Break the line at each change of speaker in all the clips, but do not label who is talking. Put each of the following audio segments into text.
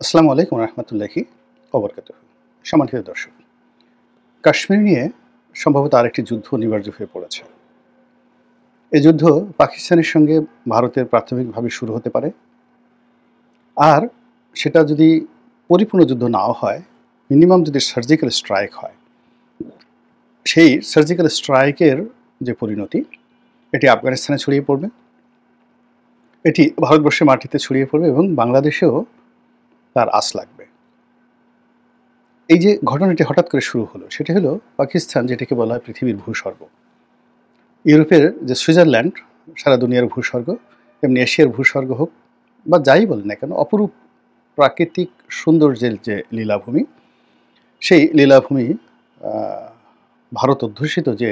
আসসালামু আলাইকুম রহমতুল্লাহি ওবরকাতুহু। সম্মানিত দর্শক, কাশ্মীর নিয়ে সম্ভবত আরেকটি যুদ্ধ অনিবার্য হয়ে পড়েছে। এই যুদ্ধ পাকিস্তানের সঙ্গে ভারতের প্রাথমিকভাবে শুরু হতে পারে, আর সেটা যদি পরিপূর্ণ যুদ্ধ নাও হয়, মিনিমাম যদি সার্জিক্যাল স্ট্রাইক হয়, সেই সার্জিক্যাল স্ট্রাইকের যে পরিণতি, এটি আফগানিস্তানে ছড়িয়ে পড়বে, এটি ভারতবর্ষের মাটিতে ছড়িয়ে পড়বে এবং বাংলাদেশেও তার আঁচ লাগবে। এই যে ঘটনাটি হঠাৎ করে শুরু হলো, সেটি হলো পাকিস্তান, যেটাকে বলা হয় পৃথিবীর ভূস্বর্গ। ইউরোপের যে সুইজারল্যান্ড সারা দুনিয়ার ভূস্বর্গ, এমনি এশিয়ার ভূস্বর্গ হোক বা যাই বলেন না কেন, অপরূপ প্রাকৃতিক সৌন্দর্যের যে লীলাভূমি, সেই লীলাভূমি ভারত অধ্যুষিত যে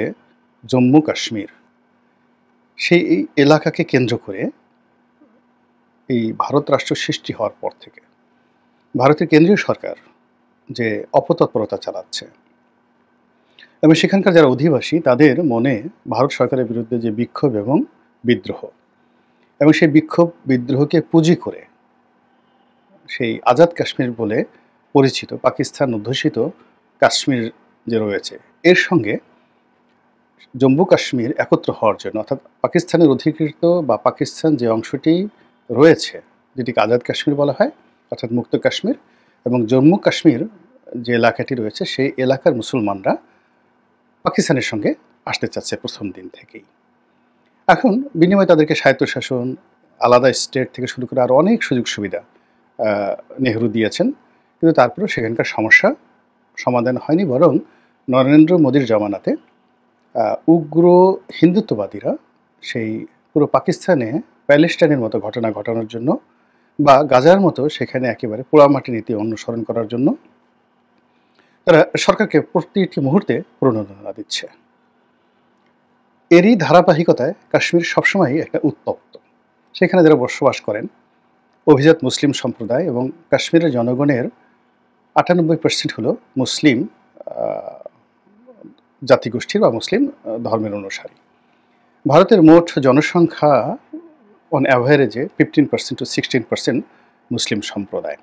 জম্মু কাশ্মীর, সেই এলাকাকে কেন্দ্র করে এই ভারত রাষ্ট্র সৃষ্টি হওয়ার পর থেকে ভারতের কেন্দ্রীয় সরকার যে অপতৎপরতা চালাচ্ছে এবং সেখানকার যারা অধিবাসী, তাদের মনে ভারত সরকারের বিরুদ্ধে যে বিক্ষোভ এবং বিদ্রোহ, এবং সেই বিক্ষোভ বিদ্রোহকে পুঁজি করে সেই আজাদ কাশ্মীর বলে পরিচিত পাকিস্তান অধ্যুষিত কাশ্মীর যে রয়েছে, এর সঙ্গে জম্মু কাশ্মীর একত্র হওয়ার জন্য, অর্থাৎ পাকিস্তানের অধিকৃত বা পাকিস্তান যে অংশটি রয়েছে, যেটিকে আজাদ কাশ্মীর বলা হয় অর্থাৎ মুক্ত কাশ্মীর, এবং জম্মু কাশ্মীর যে এলাকাটি রয়েছে, সেই এলাকার মুসলমানরা পাকিস্তানের সঙ্গে আসতে চাচ্ছে প্রথম দিন থেকেই। এখন বিনিময়ে তাদেরকে স্বায়ত্তশাসন, আলাদা স্টেট থেকে শুরু করে আরও অনেক সুযোগ সুবিধা নেহরু দিয়েছেন, কিন্তু তারপরেও সেখানকার সমস্যা সমাধান হয়নি। বরং নরেন্দ্র মোদীর জমানাতে উগ্র হিন্দুত্ববাদীরা সেই পুরো পাকিস্তানে প্যালেস্টাইনের মতো ঘটনা ঘটানোর জন্য বা গাজার মতো সেখানে একেবারে পোড়ামাটি নীতি অনুসরণ করার জন্য তারা সরকারকে প্রতিটি মুহূর্তে প্রণোদনা দিচ্ছে। এরই ধারাবাহিকতায় কাশ্মীর সবসময়ই একটা উত্তপ্ত। সেখানে যারা বসবাস করেন অভিজাত মুসলিম সম্প্রদায়, এবং কাশ্মীরের জনগণের ৯৮% হলো মুসলিম জাতিগোষ্ঠীর বা মুসলিম ধর্মের অনুসারী। ভারতের মোট জনসংখ্যা অন অ্যাভারেজে 15% to 16% মুসলিম সম্প্রদায়।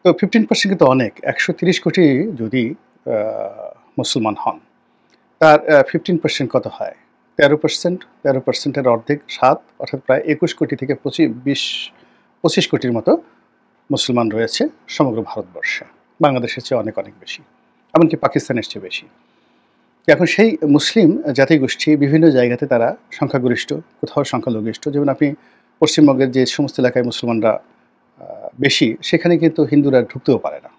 তো 15% কিন্তু অনেক। ১৩০ কোটি যদি মুসলমান হন, তার 15% কত হয়? 13%। 13%-এর অর্ধেক ৭, অর্থাৎ প্রায় ২১ কোটি থেকে ২৫ কোটির মতো মুসলমান রয়েছে সমগ্র ভারতবর্ষে। বাংলাদেশের চেয়ে অনেক অনেক বেশি, এমনকি পাকিস্তানের চেয়ে বেশি। এখন সেই মুসলিম জাতিগোষ্ঠী বিভিন্ন জায়গাতে তারা সংখ্যাগরিষ্ঠ, কোথাও সংখ্যালঘিষ্ঠ। যেমন আপনি পশ্চিমবঙ্গের যে সমস্ত এলাকায় মুসলমানরা বেশি, সেখানে কিন্তু হিন্দুরা ঢুকতেও পারে না।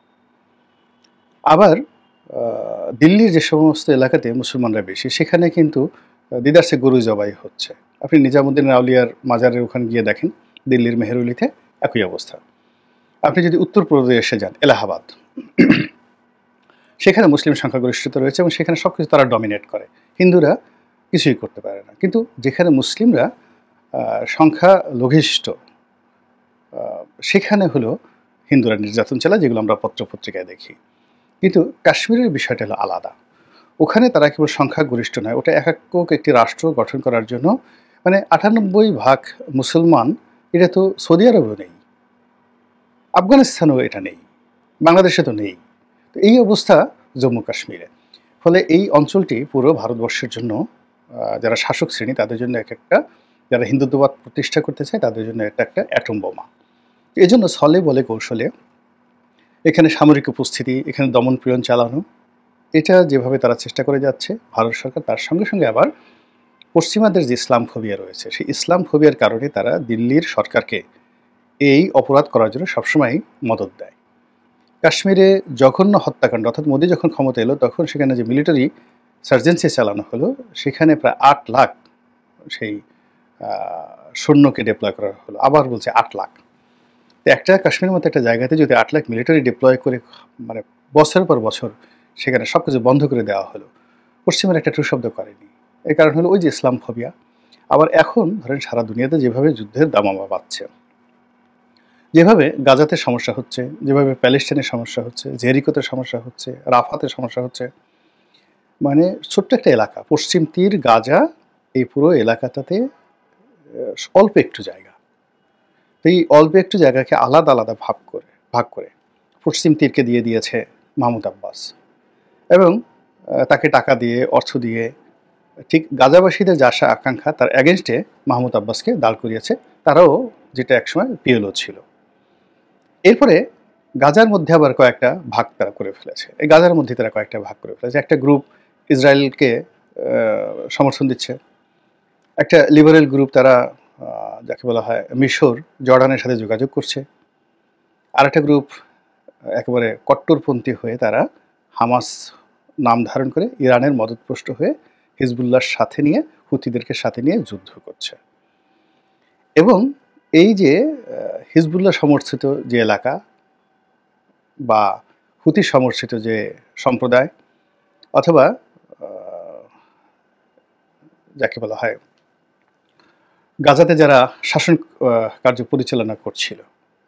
আবার দিল্লির যে সমস্ত এলাকাতে মুসলমানরা বেশি, সেখানে কিন্তু দিদারসে গরু জবাই হচ্ছে। আপনি নিজামুদ্দিন আউলিয়ার মাজারের ওখানে গিয়ে দেখেন, দিল্লির মেহেরুলিতে একই অবস্থা। আপনি যদি উত্তরপ্রদেশে যান, এলাহাবাদ, সেখানে মুসলিম সংখ্যাগরিষ্ঠতা রয়েছে এবং সেখানে সব কিছু তারা ডমিনেট করে, হিন্দুরা কিছুই করতে পারে না। কিন্তু যেখানে মুসলিমরা সংখ্যালঘিষ্ঠ, সেখানে হলো হিন্দুরা নির্যাতন চালায়, যেগুলো আমরা পত্রপত্রিকায় দেখি। কিন্তু কাশ্মীরের বিষয়টা হলো আলাদা। ওখানে তারা কেবল সংখ্যাগরিষ্ঠ নয়, ওটা একক একটি রাষ্ট্র গঠন করার জন্য, মানে ৯৮% মুসলমান, এটা তো সৌদি আরবেও নেই, আফগানিস্তানেও এটা নেই, বাংলাদেশে তো নেই। তো এই অবস্থা জম্মু কাশ্মীরে। ফলে এই অঞ্চলটি পুরো ভারতবর্ষের জন্য, যারা শাসক শ্রেণী তাদের জন্য একটা, যারা হিন্দুত্ববাদ প্রতিষ্ঠা করতে চায় তাদের জন্য এটা একটা অ্যাটম বোমা। এই জন্য ছলে বলে কৌশলে এখানে সামরিক উপস্থিতি, এখানে দমন পীড়ন চালানো, এটা যেভাবে তারা চেষ্টা করে যাচ্ছে ভারত সরকার, তার সঙ্গে সঙ্গে আবার পশ্চিমাদের যে ইসলাম ফোবিয়া রয়েছে, সেই ইসলাম ফোবিয়ার কারণে তারা দিল্লির সরকারকে এই অপরাধ করার জন্য সবসময় মদত দেয়। কাশ্মীরে জঘন্য হত্যাকাণ্ড, অর্থাৎ মোদী যখন ক্ষমতা এলো তখন সেখানে যে মিলিটারি সার্জেন্সি চালানো হলো, সেখানে প্রায় ৮ লাখ সেই সৈন্যকে ডিপ্লয় করা হলো। আবার বলছে ৮ লাখ। একটা কাশ্মীরের মতো একটা জায়গাতে যদি ৮ লাখ মিলিটারি ডিপ্লয় করে, মানে বছরের পর বছর সেখানে সব কিছু বন্ধ করে দেওয়া হলো, পশ্চিমের একটা টু শব্দ করেনি। এর কারণ হলো ওই যে ইসলাম ফোবিয়া। আবার এখন ধরেন সারা দুনিয়াতে যেভাবে যুদ্ধের দামামা বাড়ছে, যেভাবে গাজাতে সমস্যা হচ্ছে, যেভাবে প্যালেস্টাইনের সমস্যা হচ্ছে, জেরিকোতে সমস্যা হচ্ছে, রাফাতে সমস্যা হচ্ছে, মানে ছোট্ট একটা এলাকা পশ্চিম তীর গাজা, এই পুরো এলাকাটাতে অল্প একটু জায়গা, তো এই অল্প একটু জায়গাকে আলাদা আলাদা ভাগ করে পশ্চিম তীরকে দিয়ে দিয়েছে মাহমুদ আব্বাস এবং তাকে টাকা দিয়ে, অর্থ দিয়ে ঠিক গাজাবাসীদের যে আশা আকাঙ্ক্ষা তার অ্যাগেনস্টে মাহমুদ আব্বাসকে দাঁড় করিয়েছে। তারাও যেটা একসময় পিএলও ছিল। এরপরে গাজার মধ্যে আবার কয়েকটা ভাগ তারা করে ফেলেছে। এই গাজার মধ্যে তারা কয়েকটা ভাগ করে ফেলেছে। একটা গ্রুপ ইসরায়েলকে সমর্থন দিচ্ছে, একটা লিবারেল গ্রুপ তারা যাকে বলা হয় মিশর, জর্ডানের সাথে যোগাযোগ করছে, আর একটা গ্রুপ একেবারে কট্টরপন্থী হয়ে তারা হামাস নাম ধারণ করে ইরানের মদতপুষ্ট হয়ে হিজবুল্লাহর সাথে নিয়ে, হুতিদেরকে সাথে নিয়ে যুদ্ধ করছে। এবং এই যে হিজবুল্লাহ সমর্থিত যে এলাকা বা হুতি সমর্থিত যে সম্প্রদায় অথবা যাকে বলা হয় গাজাতে যারা শাসন কার্য পরিচালনা করছিল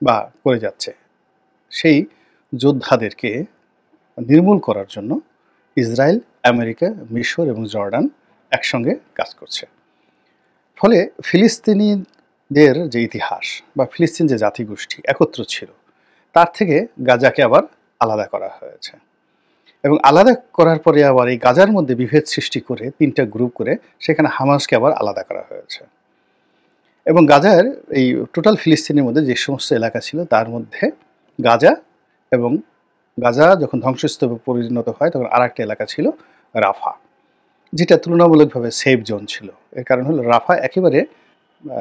বা করে যাচ্ছে, সেই যোদ্ধাদেরকে নির্মূল করার জন্য ইসরায়েল, আমেরিকা, মিশর এবং জর্ডান একসঙ্গে কাজ করছে। ফলে ফিলিস্তিনিদের যে ইতিহাস বা ফিলিস্তিন যে জাতিগোষ্ঠী একত্র ছিল, তার থেকে গাজাকে আবার আলাদা করা হয়েছে। এবং আলাদা করার পরে আবার এই গাজার মধ্যে বিভেদ সৃষ্টি করে 3টা গ্রুপ করে সেখানে হামাসকে আবার আলাদা করা হয়েছে। এবং গাজার এই টোটাল ফিলিস্তিনের মধ্যে যে সমস্ত এলাকা ছিল তার মধ্যে গাজা এবং গাজা যখন ধ্বংসস্তূপে পরিণত হয় তখন আর একটা এলাকা ছিল রাফা, যেটা তুলনামূলকভাবে সেফ জোন ছিল। এর কারণ হলো রাফা একেবারে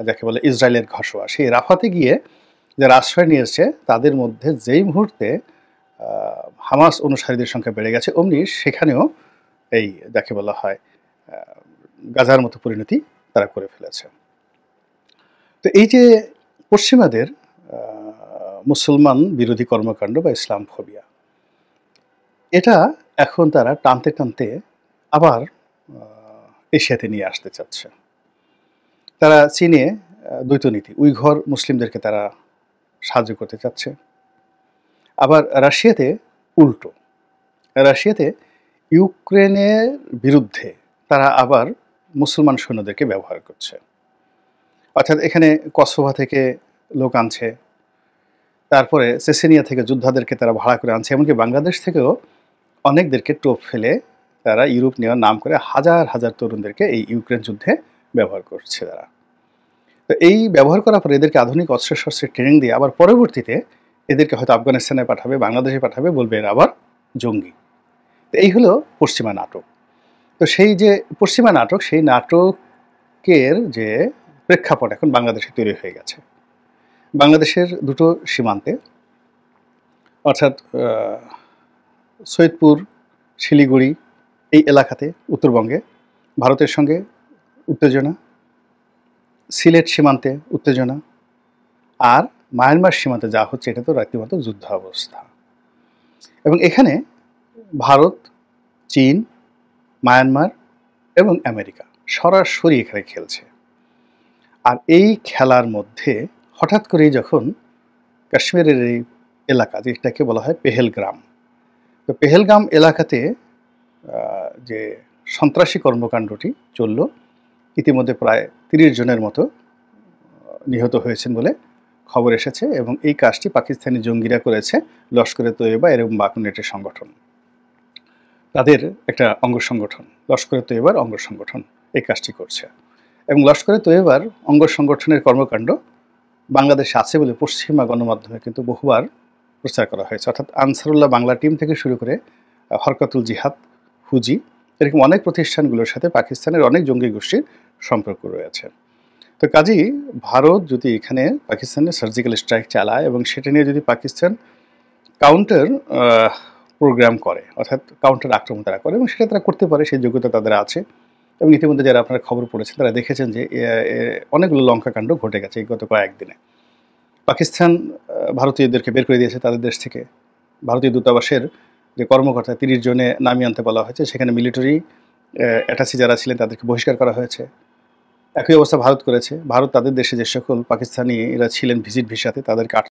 যাকে বলে ইসরায়েলের ঘসোয়া। সেই রাফাতে গিয়ে যারা আশ্রয় নিয়েছে তাদের মধ্যে যেই মুহূর্তে হামাস অনুসারীদের সংখ্যা বেড়ে গেছে, অমনি সেখানেও এই যাকে বলা হয় গাজার মতো পরিণতি তারা করে ফেলেছে। তো এই যে পশ্চিমাদের মুসলমান বিরোধী কর্মকাণ্ড বা ইসলাম ফোবিয়া, এটা এখন তারা টানতে টানতে আবার এশিয়াতে নিয়ে আসতে চাচ্ছে। তারা চীনে দ্বৈত নীতি, উইঘর মুসলিমদেরকে তারা সাহায্য করতে চাচ্ছে। আবার রাশিয়াতে উল্টো, রাশিয়াতে ইউক্রেনের বিরুদ্ধে তারা আবার মুসলমান সৈন্যদেরকে ব্যবহার করছে। অর্থাৎ এখানে কসোভো থেকে লোক আনছে, তারপরে চেচেনিয়া থেকে যোদ্ধাদেরকে তারা ভাড়া করে আনছে, এমনকি বাংলাদেশ থেকেও অনেকদেরকে টোপ ফেলে তারা ইউরোপ নেওয়ার নাম করে হাজার হাজার তরুণদেরকে এই ইউক্রেন যুদ্ধে ব্যবহার করছে তারা। তো এই ব্যবহার করার পরে এদেরকে আধুনিক অস্ত্রশস্ত্রের ট্রেনিং দিয়ে আবার পরবর্তীতে এদেরকে হয়তো আফগানিস্তানে পাঠাবে, বাংলাদেশে পাঠাবে, বলবে এরা আবার জঙ্গি। তো এই হলো পশ্চিমা নাটক। তো সেই যে পশ্চিমা নাটক, সেই নাটকের যে প্রেক্ষাপট এখন বাংলাদেশে তৈরি হয়ে গেছে। বাংলাদেশের দুটো সীমান্তে অর্থাৎ সৈয়দপুর, শিলিগুড়ি এই এলাকাতে উত্তরবঙ্গে ভারতের সঙ্গে উত্তেজনা, সিলেট সীমান্তে উত্তেজনা, আর মায়ানমার সীমান্তে যা হচ্ছে এটা তো রীতিমতো যুদ্ধাবস্থা। এবং এখানে ভারত, চীন, মায়ানমার এবং আমেরিকা সরাসরি এখানে খেলছে। আর এই খেলার মধ্যে হঠাৎ করেই যখন কাশ্মীরের এই এলাকা, যেটাকে বলা হয় পেহেলগ্রাম, তো পেহেলগাম এলাকাতে যে সন্ত্রাসী কর্মকাণ্ডটি চলল, ইতিমধ্যে প্রায় 30 জনের মতো নিহত হয়েছেন বলে খবর এসেছে। এবং এই কাজটি পাকিস্তানি জঙ্গিরা করেছে, লস্করে তৈয়বা এবং বাকুনেটের সংগঠন, তাদের একটা অঙ্গ সংগঠন, লস্করে তৈয়বার অঙ্গ সংগঠন এই কাজটি করছে। এবং লস্করে তৈয়বার অঙ্গ সংগঠনের কর্মকাণ্ড বাংলাদেশে আছে বলে পশ্চিমা গণমাধ্যমে কিন্তু বহুবার প্রচার করা হয়েছে। অর্থাৎ আনসারুল্লাহ বাংলা টিম থেকে শুরু করে হরকাতুল জিহাদ, হুজি, এরকম অনেক প্রতিষ্ঠানগুলোর সাথে পাকিস্তানের অনেক জঙ্গি গোষ্ঠীর সম্পর্ক রয়েছে। তো কাজেই ভারত যদি এখানে পাকিস্তানের সার্জিক্যাল স্ট্রাইক চালায় এবং সেটা নিয়ে যদি পাকিস্তান কাউন্টার প্রোগ্রাম করে, অর্থাৎ কাউন্টার আক্রমণ তারা করে, এবং সেটা তারা করতে পারে, সেই যোগ্যতা তাদের আছে। এবং ইতিমধ্যে যারা আপনারা খবর পড়েছেন তারা দেখেছেন যে অনেকগুলো লঙ্কাকাণ্ড ঘটে গেছে এই গত কয়েকদিনে। পাকিস্তান ভারতীয়দেরকে বের করে দিয়েছে তাদের দেশ থেকে। ভারতীয় দূতাবাসের যে কর্মকর্তা 30 জনে নামিয়ে আনতে বলা হয়েছে, সেখানে মিলিটারি অ্যাটাচি যারা ছিলেন তাদেরকে বহিষ্কার করা হয়েছে। একই অবস্থা ভারত করেছে। ভারত তাদের দেশে যে সকল পাকিস্তানিরা ছিলেন ভিজিট ভিসাতে তাদেরকে